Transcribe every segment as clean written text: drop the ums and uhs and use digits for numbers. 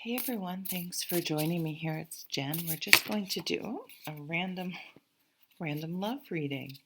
Hey everyone, thanks for joining me here. It's Jen. We're just going to do a random love reading.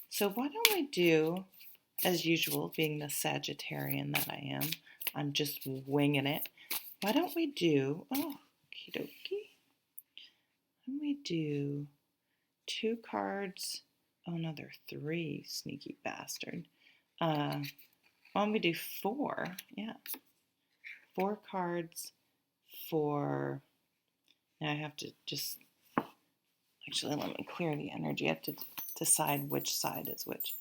So why don't we do, as usual, being the Sagittarian that I am, I'm just winging it. Why don't we do, okie dokie. Why don't we do 2 cards? Oh no, there are 3, sneaky bastard. Why don't we do 4? Yeah. 4 cards for, now I have to just, actually let me clear the energy. I have to decide which side is which.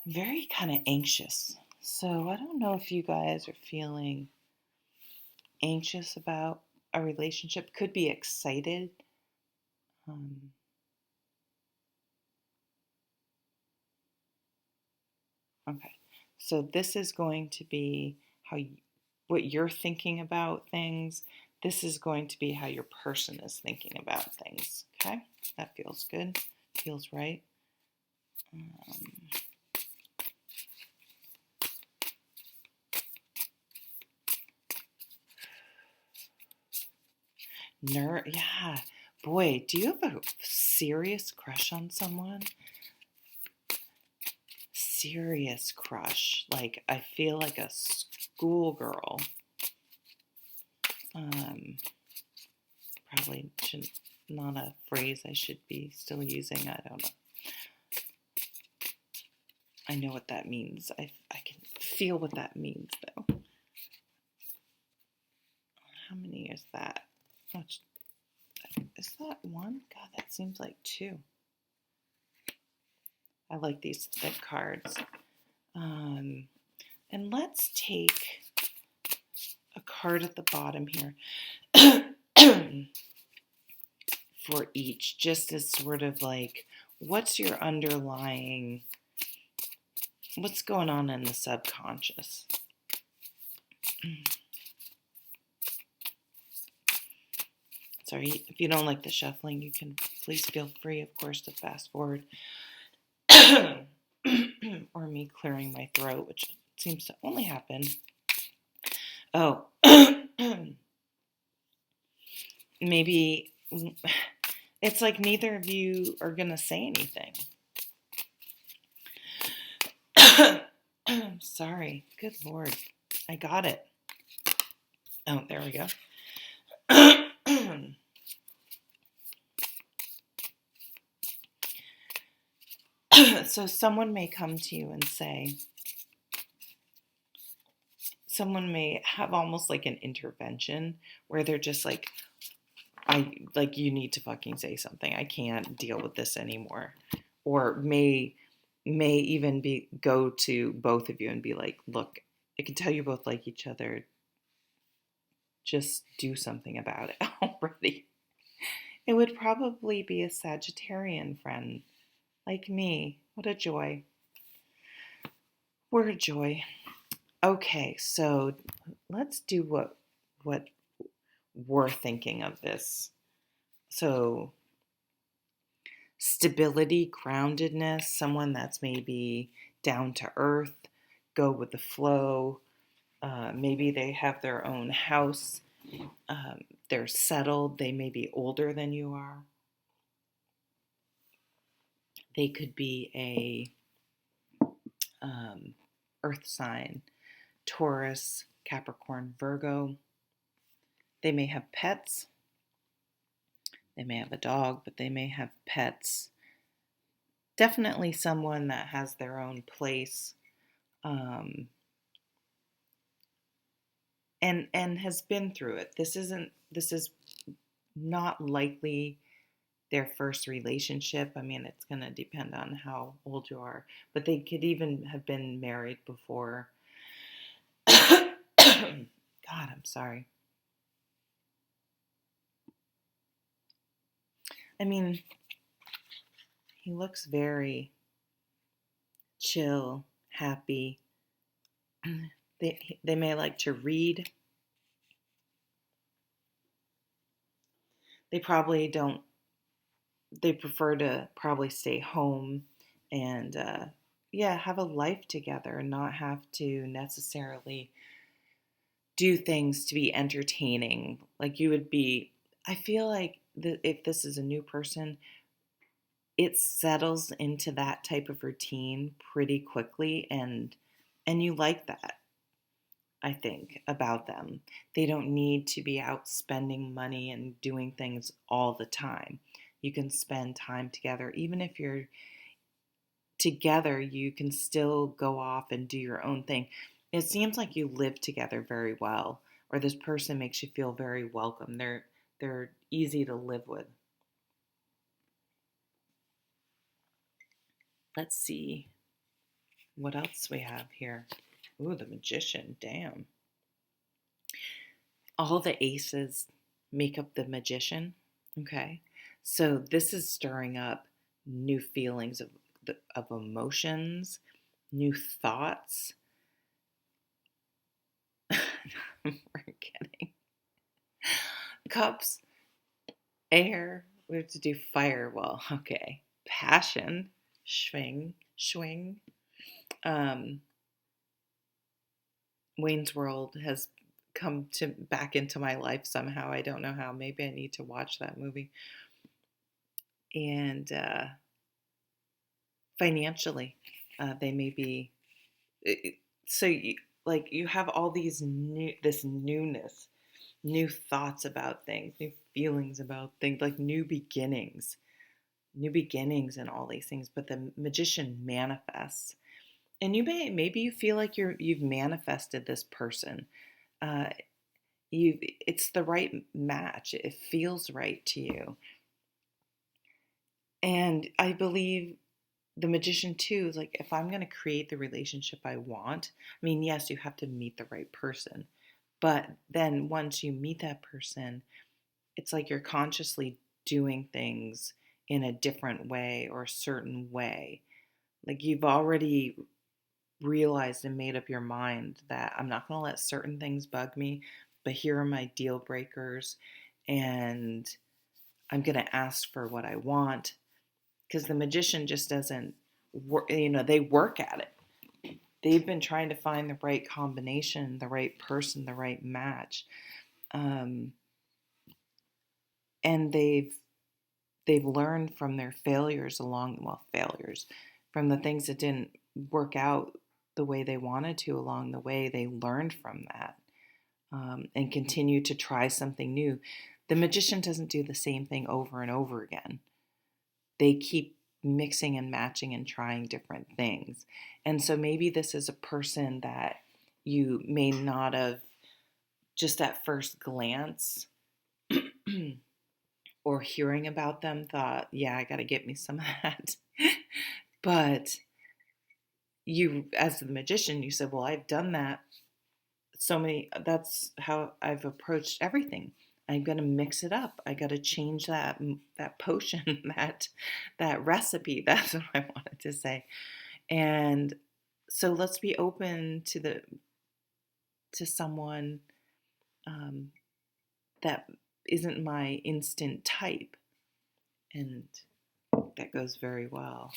I'm very kind of anxious. So I don't know if you guys are feeling anxious about a relationship. Could be excited. Okay. So this is going to be what you're thinking about things. This is going to be how your person is thinking about things. Okay? That feels good. Feels right. Yeah. Boy, do you have a serious crush on someone? Serious crush. Like, I feel like a schoolgirl. Probably not a phrase I should be still using. I don't know. I know what that means. I can feel what that means, though. How many is that? Is that 1? God, that seems like 2. I like these thick cards. And let's take a card at the bottom here for each, just as sort of like, what's your underlying, what's going on in the subconscious? Sorry, if you don't like the shuffling, you can please feel free, of course, to fast forward. Or me clearing my throat, which seems to only happen. Oh, maybe it's like neither of you are going to say anything. Sorry. Good Lord. I got it. Oh, there we go. So someone may come to you and say, someone may have almost like an intervention where they're just like, you need to fucking say something. I can't deal with this anymore. Or may even go to both of you and be like, look, I can tell you both like each other. Just do something about it already. It would probably be a Sagittarian friend like me. What a joy. We're a joy. Okay, so let's do what we're thinking of this. So stability, groundedness, someone that's maybe down to earth, go with the flow. Maybe they have their own house. They're settled. They may be older than you are. They could be a earth sign, Taurus, Capricorn, Virgo. They may have pets. They may have a dog, but they may have pets. Definitely someone that has their own place, and has been through it. This is not likely their first relationship. I mean, it's going to depend on how old you are, but they could even have been married before. God, I'm sorry. I mean, he looks very chill, happy. They may like to read. They probably don't. They prefer to probably stay home and have a life together and not have to necessarily do things to be entertaining. Like you would be, I feel like if this is a new person, it settles into that type of routine pretty quickly, and you like that, I think, about them. They don't need to be out spending money and doing things all the time. You can spend time together. Even if you're together, you can still go off and do your own thing. It seems like you live together very well, or this person makes you feel very welcome. They're easy to live with. Let's see what else we have here. Ooh, the magician. Damn. All the aces make up the magician. Okay. So this is stirring up new feelings of emotions, new thoughts. We're kidding. Cups, air. We have to do fire. Well, okay. Passion, swing. Um, Wayne's World has come to back into my life somehow. I don't know how. Maybe I need to watch that movie. And financially, they may be. So you have all these this newness, new thoughts about things, new feelings about things, like new beginnings, and all these things. But the magician manifests, and maybe you feel like you've manifested this person. Uh, it's the right match. It feels right to you. And I believe the magician too is like, if I'm going to create the relationship I want, I mean, yes, you have to meet the right person. But then once you meet that person, it's like you're consciously doing things in a different way or a certain way. Like you've already realized and made up your mind that I'm not going to let certain things bug me, but here are my deal breakers, and I'm going to ask for what I want, because the magician just doesn't work. They work at it. They've been trying to find the right combination, the right person, the right match, um, and they've learned from their failures from the things that didn't work out the way they wanted to along the way. They learned from that, and continue to try something new. The magician doesn't do the same thing over and over again. They keep mixing and matching and trying different things. And so maybe this is a person that you may not have just at first glance or hearing about them thought, yeah, I got to get me some of that. But you, as the magician, you said, well, I've done that that's how I've approached everything. I'm going to mix it up. I got to change that potion, that recipe. That's what I wanted to say. And so let's be open to someone um, that isn't my instant type, and that goes very well.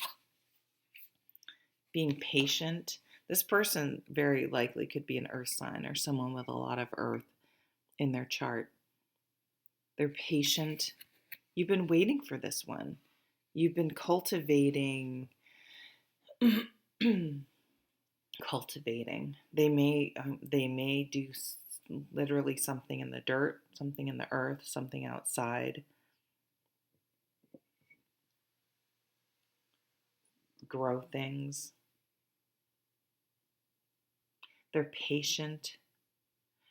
Being patient. This person very likely could be an earth sign or someone with a lot of earth in their chart. They're patient. You've been waiting for this one. You've been cultivating. Cultivating. They may do literally something in the dirt, something in the earth, something outside. Grow things. They're patient.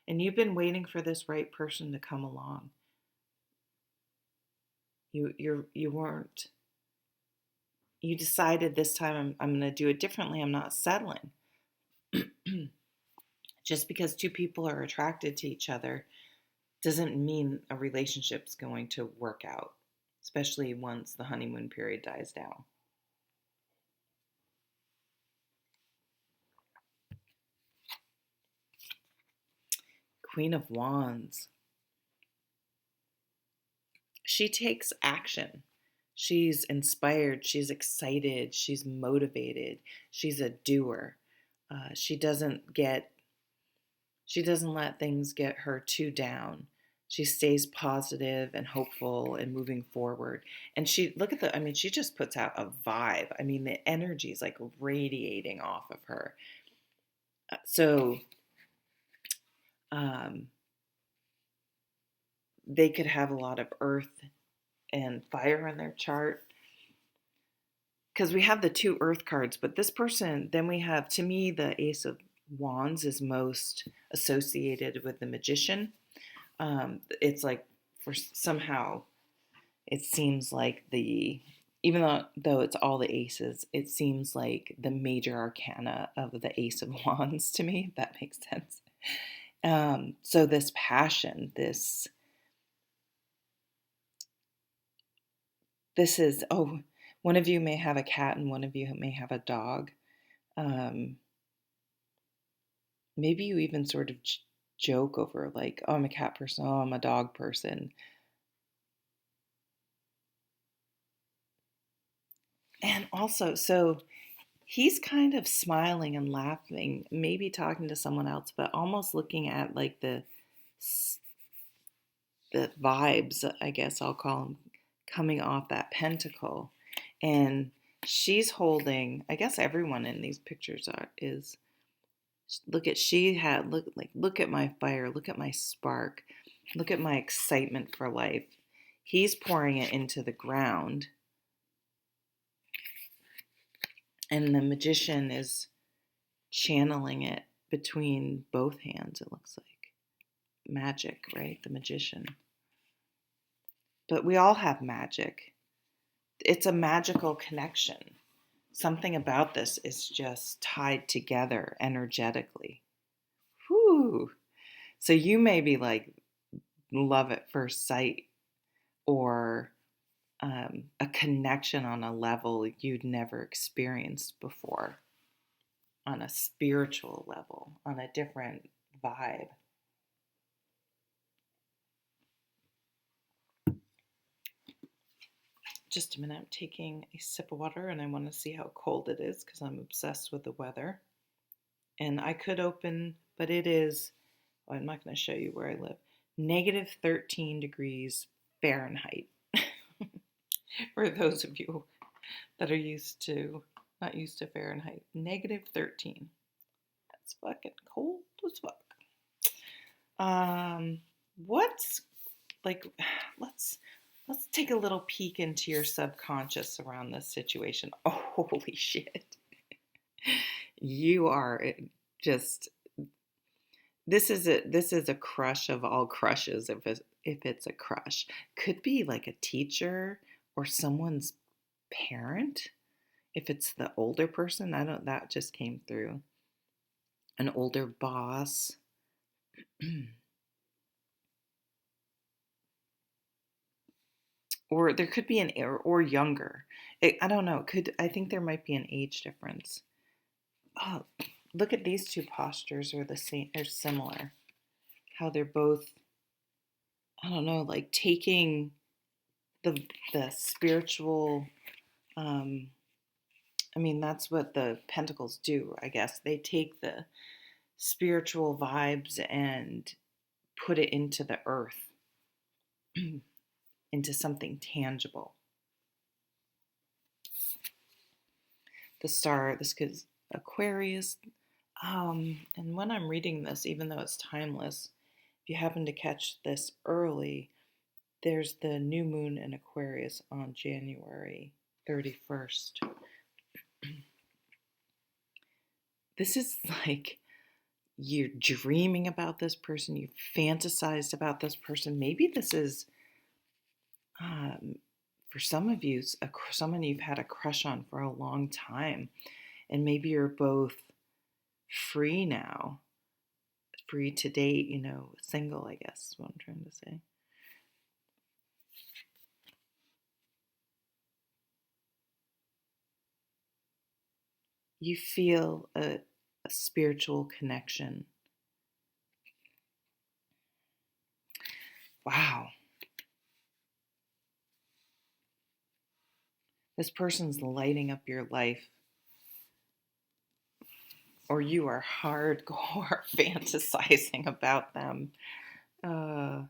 And you've been waiting for this right person to come along. You weren't. You decided this time I'm going to do it differently. I'm not settling. Just because two people are attracted to each other doesn't mean a relationship's going to work out, especially once the honeymoon period dies down. Queen of Wands. She takes action. She's inspired. She's excited. She's motivated. She's a doer. She doesn't get She doesn't let things get her too down. She stays positive and hopeful and moving forward. And she, look at the, I mean, she just puts out a vibe. I mean, the energy is like radiating off of her. So um, they could have a lot of earth and fire in their chart, because we have the two earth cards, but this person, then we have, to me, the Ace of Wands is most associated with the Magician. It's like, for somehow it seems like even though it's all the aces, it seems like the major arcana of the Ace of Wands to me, if that makes sense. So this passion, this is, oh, one of you may have a cat and one of you may have a dog. Maybe you even sort of joke over, like, oh, I'm a cat person, oh, I'm a dog person. And also, so he's kind of smiling and laughing, maybe talking to someone else, but almost looking at like the vibes, I guess I'll call them, coming off that pentacle. And she's holding, I guess everyone in these pictures is, look at, look at my fire, look at my spark, look at my excitement for life. He's pouring it into the ground. And the Magician is channeling it between both hands, it looks like. Magic, right? The Magician. But we all have magic. It's a magical connection. Something about this is just tied together energetically. Whew. So you may be like love at first sight, or a connection on a level you'd never experienced before, on a spiritual level, on a different vibe. Just a minute, I'm taking a sip of water and I want to see how cold it is because I'm obsessed with the weather. And I could open, but it is, oh, I'm not going to show you where I live, negative 13 degrees Fahrenheit. For those of you that are not used to Fahrenheit, negative 13. That's fucking cold as fuck. What's like, let's take a little peek into your subconscious around this situation. Oh, holy shit. You are just, this is a crush of all crushes, if it's a crush. Could be like a teacher or someone's parent. If it's the older person, that just came through. An older boss. Or there could be or younger. I don't know. I think there might be an age difference. Oh, look at these two postures are the same. They're similar. How they're both, I don't know, like taking the spiritual. I mean, that's what the pentacles do, I guess. They take the spiritual vibes and put it into the earth, into something tangible. The star, this is Aquarius. And when I'm reading this, even though it's timeless, if you happen to catch this early, there's the new moon in Aquarius on January 31st. This is like you're dreaming about this person, you've fantasized about this person. Maybe this is, for some of you, someone you've had a crush on for a long time. And maybe you're both free now, free to date, single, I guess is what I'm trying to say. You feel a spiritual connection. Wow. This person's lighting up your life. or you are hardcore fantasizing about them. Uh,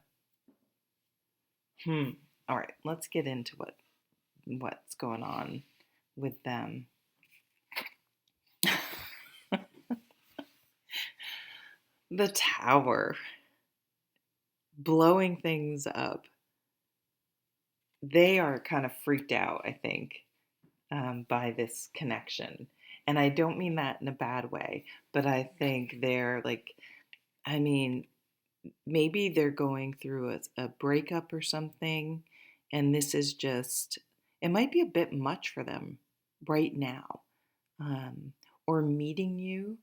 All right, let's get into what's going on with them. The Tower, blowing things up. They are kind of freaked out, I think, by this connection. And I don't mean that in a bad way, but I think they're like, I mean, maybe they're going through a breakup or something, and this is just, it might be a bit much for them right now. Um, or meeting you,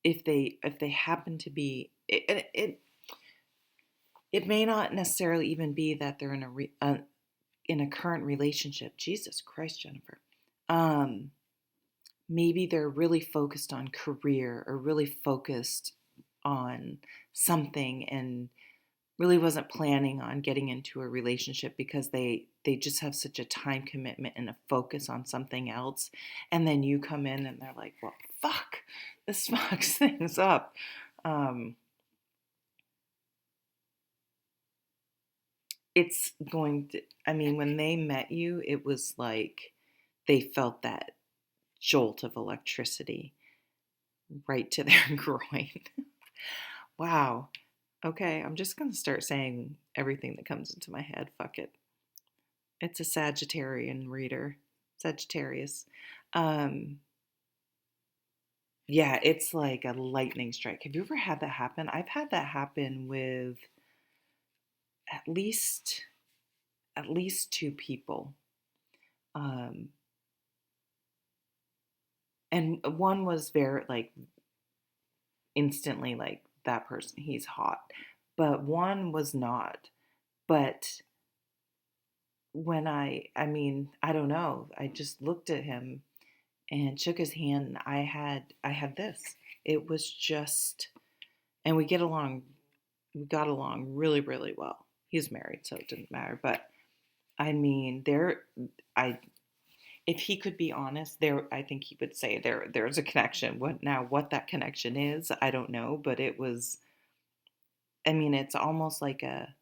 if they happen to be, it may not necessarily even be that they're in a current relationship. Jesus Christ, Jennifer. Um, Maybe they're really focused on career or really focused on something and really wasn't planning on getting into a relationship because they just have such a time commitment and a focus on something else, and then you come in and they're like, well, fuck, this fucks things up. It's going to, I mean, when they met you, it was like they felt that jolt of electricity right to their groin. Wow. Okay, I'm just going to start saying everything that comes into my head. Fuck it. It's a Sagittarian reader. Sagittarius. Um, yeah, it's like a lightning strike. Have you ever had that happen? I've had that happen with at least two people. Um, and one was very like instantly like that person, he's hot. But one was not. But when I mean, I don't know. I just looked at him and shook his hand, and I had this. It was just, and we got along really, really well. He's married, so it didn't matter. But I mean, I if he could be honest, I think he would say there's a connection. What that connection is, I don't know, but it was, I mean, it's almost like a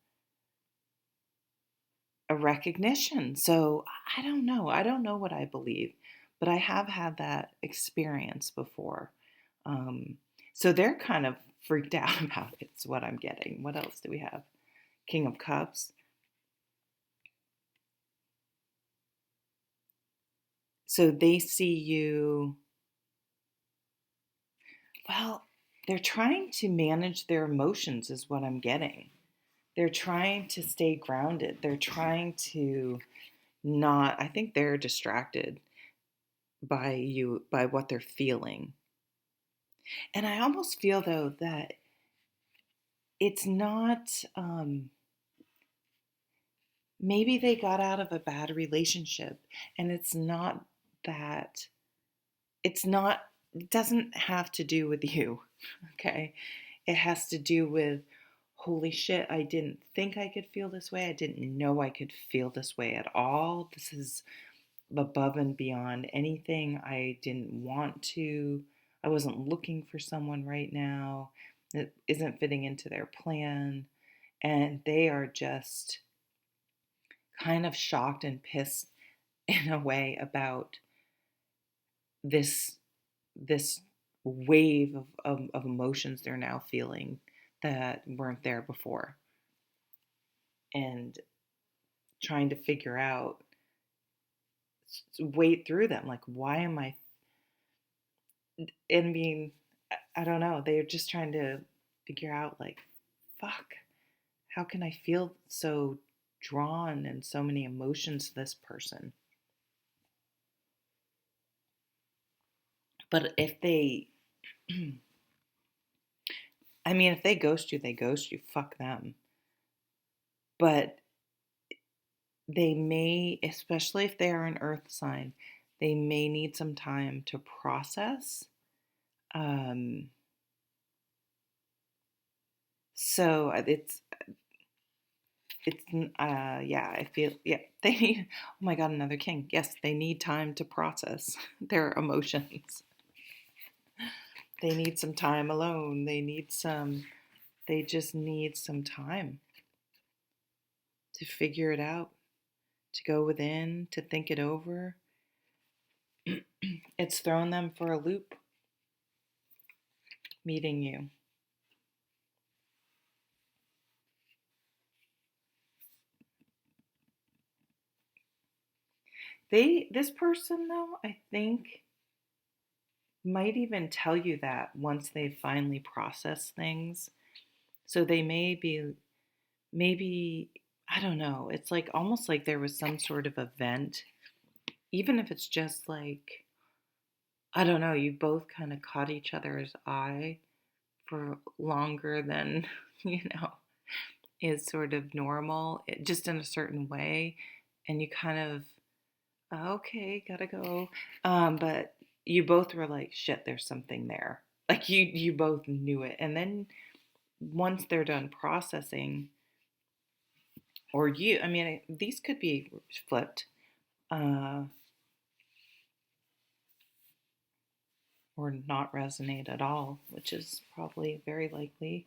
recognition. So I don't know. I don't know what I believe, but I have had that experience before. Um, so they're kind of freaked out about it, is what I'm getting. What else do we have? King of Cups. So they see you, well, they're trying to manage their emotions, is what I'm getting. They're trying to stay grounded. They're trying to not, I think they're distracted by you, by what they're feeling. And I almost feel, though, that it's not, maybe they got out of a bad relationship, and that, it doesn't have to do with you, okay? It has to do with, holy shit, I didn't think I could feel this way. I didn't know I could feel this way at all. This is above and beyond anything I didn't want to. I wasn't looking for someone right now. It isn't fitting into their plan. And they are just kind of shocked and pissed in a way about this this wave of emotions they're now feeling that weren't there before, and trying to figure out, wade through them, like, why am I, and being, I don't know, they're just trying to figure out, like, fuck, how can I feel so drawn and so many emotions to this person? But if they, I mean, if they ghost you, they ghost you, fuck them. But they may, especially if they are an earth sign, they may need some time to process. Um, so yeah, I feel, yeah, they need, oh my God, another king. Yes, they need time to process their emotions. They need some time alone. They just need some time to figure it out, to go within, to think it over. It's thrown them for a loop, meeting you. This person though, I think might even tell you that once they finally process things. So they maybe, I don't know, it's like almost like there was some sort of event, even if it's just like, I don't know, you both kind of caught each other's eye for longer than, you know, is sort of normal, just in a certain way. And you kind of, okay, gotta go. But you both were like, shit, there's something there. Like you both knew it. And then once they're done processing, or you, I mean, these could be flipped, uh, or not resonate at all, which is probably very likely.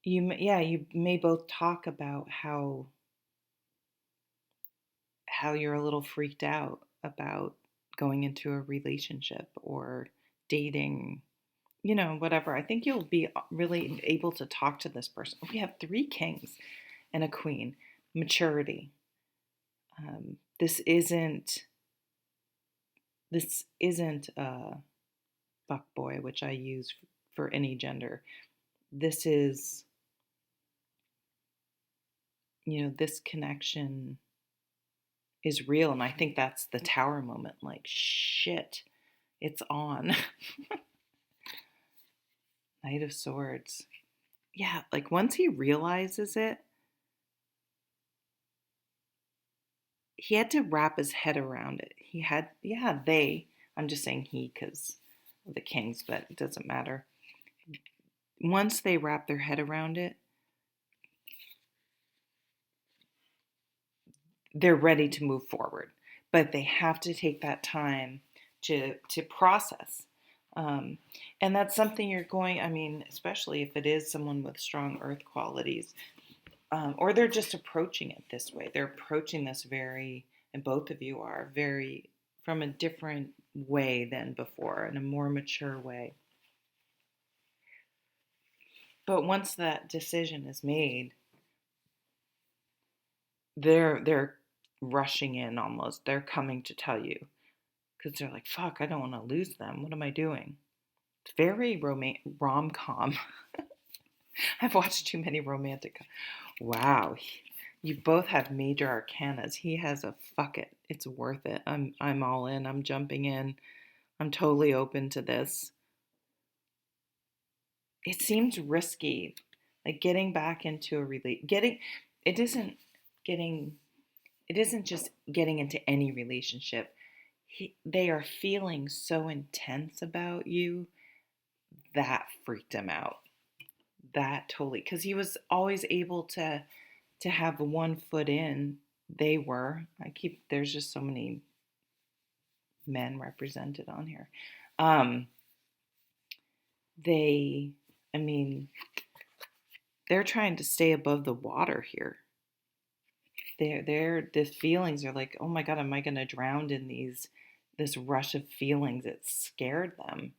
You may both talk about how you're a little freaked out about going into a relationship or dating, whatever. I think you'll be really able to talk to this person. We have 3 kings and a queen. Maturity. Um, this isn't this isn't a fuck boy, which I use for any gender. This is, this connection is real, and I think that's the tower moment. Like, shit, it's on. Knight of Swords. Yeah, like once he realizes it, he had to wrap his head around it. I'm just saying he because of the kings, but it doesn't matter. Once they wrap their head around it, they're ready to move forward. But they have to take that time to process. And that's something I mean, especially if it is someone with strong earth qualities, or they're just approaching it this way. They're approaching this and both of you are very, from a different way than before, in a more mature way. But once that decision is made, they're rushing in almost. They're coming to tell you because they're like, "Fuck, I don't want to lose them. What am I doing?" It's very rom-com. I've watched too many romantic. Wow, you both have major arcanas. He has a fuck it. It's worth it. I'm all in. I'm jumping in. I'm totally open to this. It seems risky, like getting back into a it isn't getting it isn't just getting into any relationship. They are feeling so intense about you that freaked him out. That totally, because he was always able to have one foot in. There's just so many men represented on here. Um, they, I mean, they're trying to stay above the water here. The feelings are like, oh my God, am I going to drown in this rush of feelings? It scared them.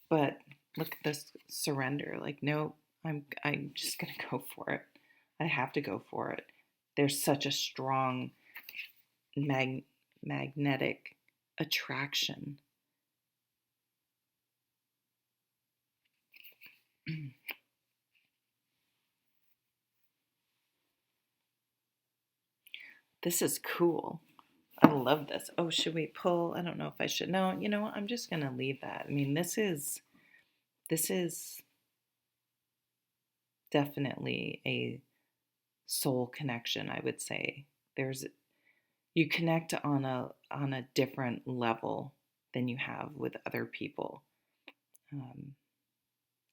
But look at this surrender. Like, no, I'm just going to go for it. I have to go for it. There's such a strong magnetic attraction. This is cool. I love this. Oh, should we pull? I don't know if I should. No, you know what? I'm just going to leave that. I mean, this is definitely a soul connection, I would say. You connect on a different level than you have with other people. Um,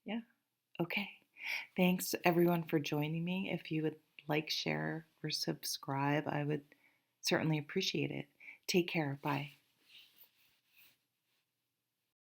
yeah. Okay. Thanks everyone for joining me. If you would like, share, or subscribe, I would certainly appreciate it. Take care. Bye.